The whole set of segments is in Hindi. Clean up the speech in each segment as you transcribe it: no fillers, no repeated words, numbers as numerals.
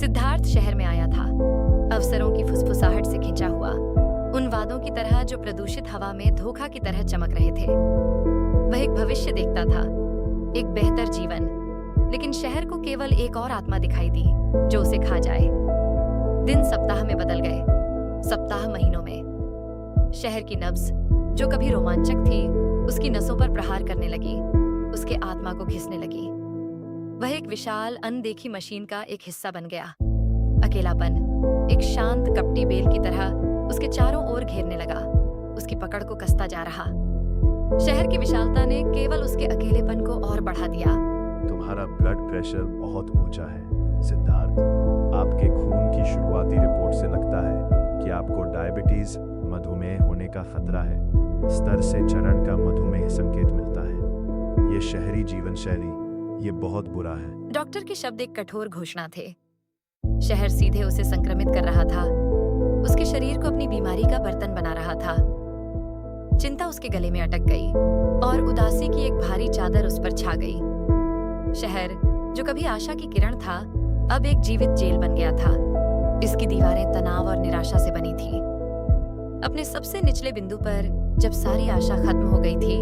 सिद्धार्थ शहर में आया था, अवसरों की फुसफुसाहट से खिंचा हुआ, उन वादों की तरह जो प्रदूषित हवा में धोखा की तरह चमक रहे थे। वह एक भविष्य देखता था, एक बेहतर जीवन, लेकिन शहर को केवल एक और आत्मा दिखाई दी जो उसे खा जाए। दिन सप्ताह में बदल गए, सप्ताह महीनों में। शहर की नब्ज जो कभी रोमांचक थी, उसकी नसों पर प्रहार करने लगी, उसके आत्मा को घिसने लगी। वह एक विशाल अनदेखी मशीन का एक हिस्सा बन गया। अकेलापन एक शांत कपटी बेल की तरह उसके चारों ओर घेरने लगा, उसकी पकड़ को कसता जा रहा। शहर की विशालता ने केवल उसके अकेलेपन को और बढ़ा दिया। तुम्हारा ब्लड प्रेशर बहुत ऊंचा है सिद्धार्थ। आपके खून की शुरुआती रिपोर्ट से लगता है कि आपको डायबिटीज, मधुमेह होने का खतरा है। स्तर से चरण का मधुमेह संकेत मिलता है। ये शहरी जीवन शैली, ये बहुत बुरा है। डॉक्टर के शब्द एक कठोर घोषणा थे। शहर सीधे उसे संक्रमित कर रहा था, उसके शरीर को अपनी बीमारी का बर्तन बना रहा था। चिंता उसके गले में अटक गई और उदासी की एक भारी चादर उस पर छा गई। शहर जो कभी आशा की किरण था, अब एक जीवित जेल बन गया था। इसकी दीवारें तनाव और निराशा से बनी थी। अपने सबसे निचले बिंदु पर जब सारी आशा खत्म हो गई थी,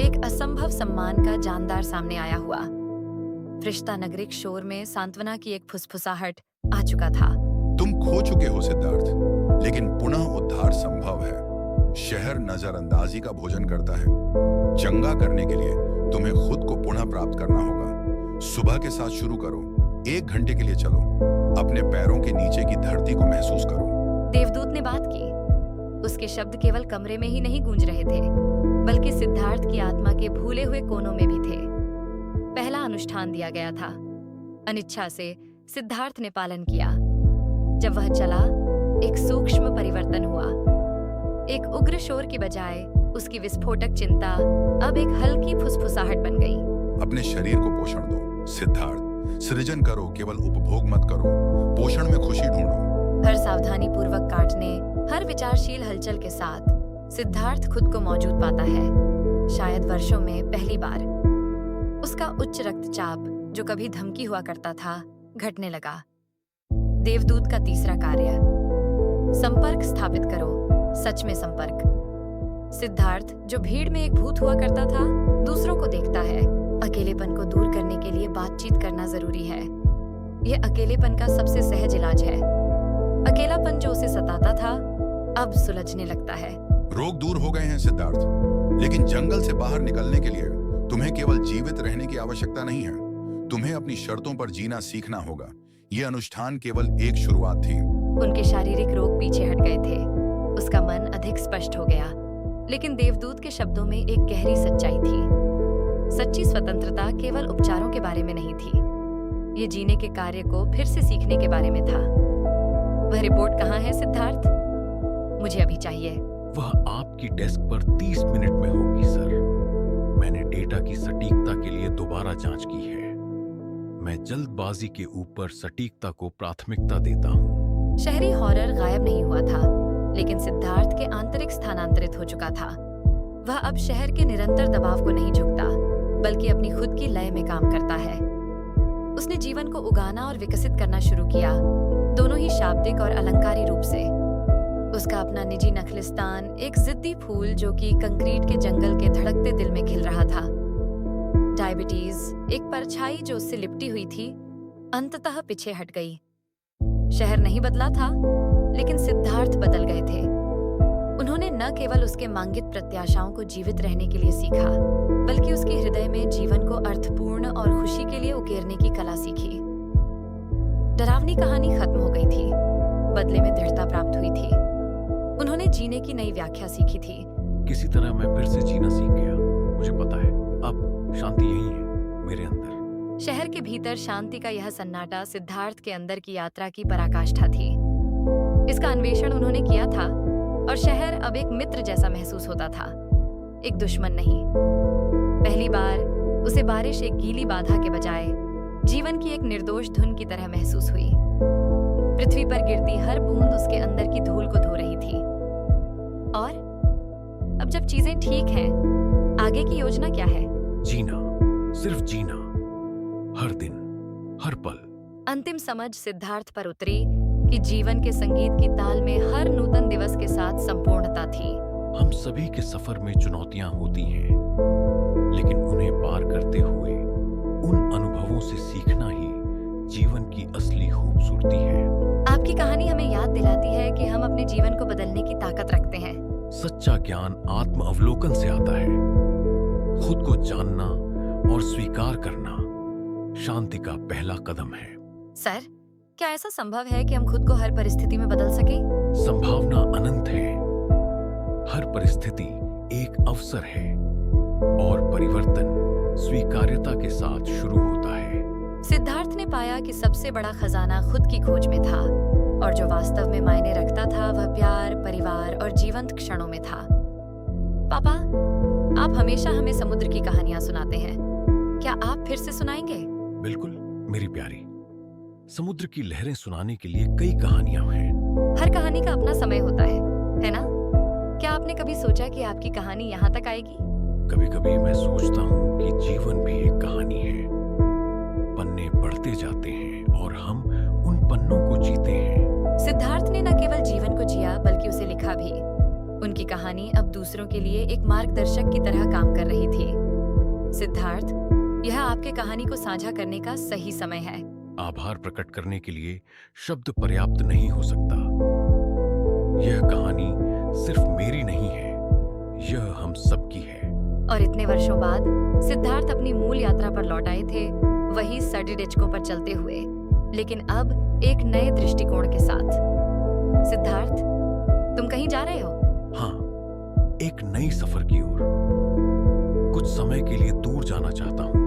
एक असंभव सम्मान का जानदार सामने आया हुआ। फरिश्ता नगरिक शोर में सांत्वना की एक फुसफुसाहट आ चुका था। तुम खो चुके हो सिद्धार्थ, लेकिन पुनः उद्धार संभव है। शहर नजरअंदाजी का भोजन करता है। चंगा करने के लिए तुम्हें खुद को पुनः प्राप्त करना होगा। सुबह के साथ शुरू करो, 1 घंटे के लिए चलो, अपने पैरों के नीचे की धरती को महसूस करो। देवदूत ने बात की। उसके शब्द केवल कमरे में ही नहीं गूंज रहे थे, बल्कि सिद्धार्थ की आत्मा के भूले हुए कोनों में भी थे। पहला अनुष्ठान दिया गया था। अनिच्छा से सिद्धार्थ ने पालन किया। जब वह चला, एक सूक्ष्म परिवर्तन हुआ। एक उग्र शोर की बजाय उसकी विस्फोटक चिंता अब एक हल्की फुसफुसाहट बन गई। अपने शरीर को पोषण दो सिद्धार्थ। सृजन करो, केवल उपभोग मत करो। पोषण में खुशी ढूंढो। हर सावधानी पूर्वक काटने, हर विचारशील हलचल के साथ सिद्धार्थ खुद को मौजूद पाता है। शायद वर्षों में पहली बार उसका उच्च रक्तचाप जो कभी धमकी हुआ करता था, घटने लगा। देवदूत का तीसरा कार्य, संपर्क स्थापित करो, सच में संपर्क। सिद्धार्थ जो भीड़ में एक भूत हुआ करता था, दूसरों को देखता है। अकेलेपन को दूर करने के लिए बातचीत करना जरूरी है। यह अकेलेपन का सबसे सहज इलाज है। अकेलापन जो उसे सताता था, अब सुलझने लगता है। रोग दूर हो गए हैं सिद्धार्थ, लेकिन जंगल से बाहर निकलने के लिए तुम्हें केवल जीवित रहने की आवश्यकता नहीं है। तुम्हें अपनी शर्तों पर जीना सीखना होगा। यह अनुष्ठान केवल एक शुरुआत थी। उनके शारीरिक रोग पीछे हट गए थे। उसका मन अधिक स्पष्ट हो गया। लेकिन देवदूत के शब्दों में एक गहरी सच्चाई थी। सच्ची स्वतंत्रता केवल उपचारों के बारे में नहीं थी, ये जीने के कार्य को फिर से सीखने के बारे में था। वह रिपोर्ट कहाँ है सिद्धार्थ? मुझे अभी चाहिए। वह आपकी डेस्क पर 30 मिनट में होगी सर। मैंने डेटा की सटीकता के लिए दोबारा जांच की है। मैं जल्दबाजी के ऊपर सटीकता को प्राथमिकता देता हूँ। शहरी हॉरर गायब नहीं हुआ था, लेकिन सिद्धार्थ के आंतरिक स्थानांतरित हो चुका था। वह अब शहर के निरंतर दबाव को नहीं झुकता, बल्कि अपनी खुद की लय में काम करता है। उसने जीवन को उगाना और विकसित करना शुरू किया, दोनों ही शाब्दिक और अलंकारी रूप से। उसका अपना निजी नखलिस्तान, एक जिद्दी फूल जो कि कंक्रीट के जंगल के धड़कते दिल में खिल रहा था। डायबिटीज, एक परछाई जो उससे लिपटी हुई थी, अंततः पीछे हट गई। शहर नहीं बदला था, लेकिन सिद्धार्थ बदल गए थे। उन्होंने न केवल उसके मांगित प्रत्याशाओं को जीवित रहने के लिए सीखा, बल्कि उसके हृदय में जीवन को अर्थपूर्ण और खुशी के लिए उकेरने की कला सीखी। डरावनी कहानी खत्म हो गई थी, बदले में दृढ़ता प्राप्त हुई थी। उन्होंने जीने की नई व्याख्या सीखी थी। किसी तरह मैं फिर से जीना सीख गया। मुझे पता है अब शांति यही है, मेरे अंदर। शहर के भीतर शांति का यह सन्नाटा सिद्धार्थ के अंदर की यात्रा की पराकाष्ठा थी। इसका अन्वेषण उन्होंने किया था और शहर अब एक मित्र जैसा महसूस होता था, एक दुश्मन नहीं। पहली बार उसे बारिश एक गीली बाधा के बजाय जीवन की एक निर्दोष धुन की तरह महसूस हुई। पृथ्वी पर गिरती हर बूंद उसके अंदर की धूल को धो रही थी। और अब जब चीजें ठीक हैं, आगे की योजना क्या है? जीना, सिर्फ जीना। हर दिन, हर पल, अंतिम समझ सिद्धार्थ पर उतरी कि जीवन के संगीत की ताल में हर नूतन दिवस के साथ संपूर्णता थी। हम सभी के सफर में चुनौतियां होती हैं, लेकिन उन्हें पार करते हुए उन अनुभवों से सीखना ही जीवन की असली खूबसूरती है। आपकी कहानी हमें याद दिलाती है कि हम अपने जीवन को बदलने की ताकत रखते हैं। सच्चा ज्ञान आत्म अवलोकन से आता है। खुद को जानना और स्वीकार करना शांति का पहला कदम है। सर, क्या ऐसा संभव है कि हम खुद को हर परिस्थिति में बदल सकें? संभावना अनंत है। हर परिस्थिति एक अवसर है और परिवर्तन स्वीकार्यता के साथ शुरू होता है। सिद्धार्थ ने पाया कि सबसे बड़ा खजाना खुद की खोज में था और जो वास्तव में मायने रखता था वह प्यार, परिवार और जीवंत क्षणों में था। पापा, आप हमेशा हमें समुद्र की कहानियां सुनाते हैं। क्या आप फिर से सुनाएंगे? बिल्कुल मेरी प्यारी। समुद्र की लहरें सुनाने के लिए कई कहानियां हैं। हर कहानी का अपना समय होता है ना? क्या आपने कभी सोचा कि आपकी कहानी यहाँ तक आएगी? कभी कभी मैं सोचता हूँ कि जीवन भी एक कहानी है। पन्ने बढ़ते जाते हैं और हम उन पन्नों को जीते हैं। सिद्धार्थ ने न केवल जीवन को जिया बल्कि उसे लिखा भी। उनकी कहानी अब दूसरों के लिए एक मार्गदर्शक की तरह काम कर रही थी। सिद्धार्थ, यह आपके कहानी को साझा करने का सही समय है। आभार प्रकट करने के लिए शब्द पर्याप्त नहीं हो सकता। यह कहानी सिर्फ मेरी नहीं है, यह हम सबकी है। और इतने वर्षों बाद सिद्धार्थ अपनी मूल यात्रा पर लौट आए थे, वही सड़ी डिचकों पर चलते हुए, लेकिन अब एक नए दृष्टिकोण के साथ। सिद्धार्थ, तुम कहीं जा रहे हो? हाँ, एक नई सफर की ओर। कुछ समय के लिए दूर जाना चाहता हूँ।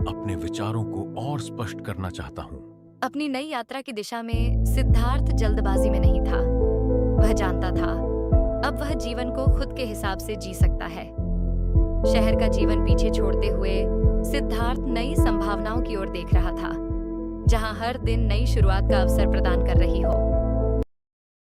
अपने विचारों को और स्पष्ट करना चाहता हूँ। अपनी नई यात्रा की दिशा में सिद्धार्थ जल्दबाजी में नहीं था। वह जानता था अब वह जीवन को खुद के हिसाब से जी सकता है। शहर का जीवन पीछे छोड़ते हुए सिद्धार्थ नई संभावनाओं की ओर देख रहा था, जहां हर दिन नई शुरुआत का अवसर प्रदान कर रही हो।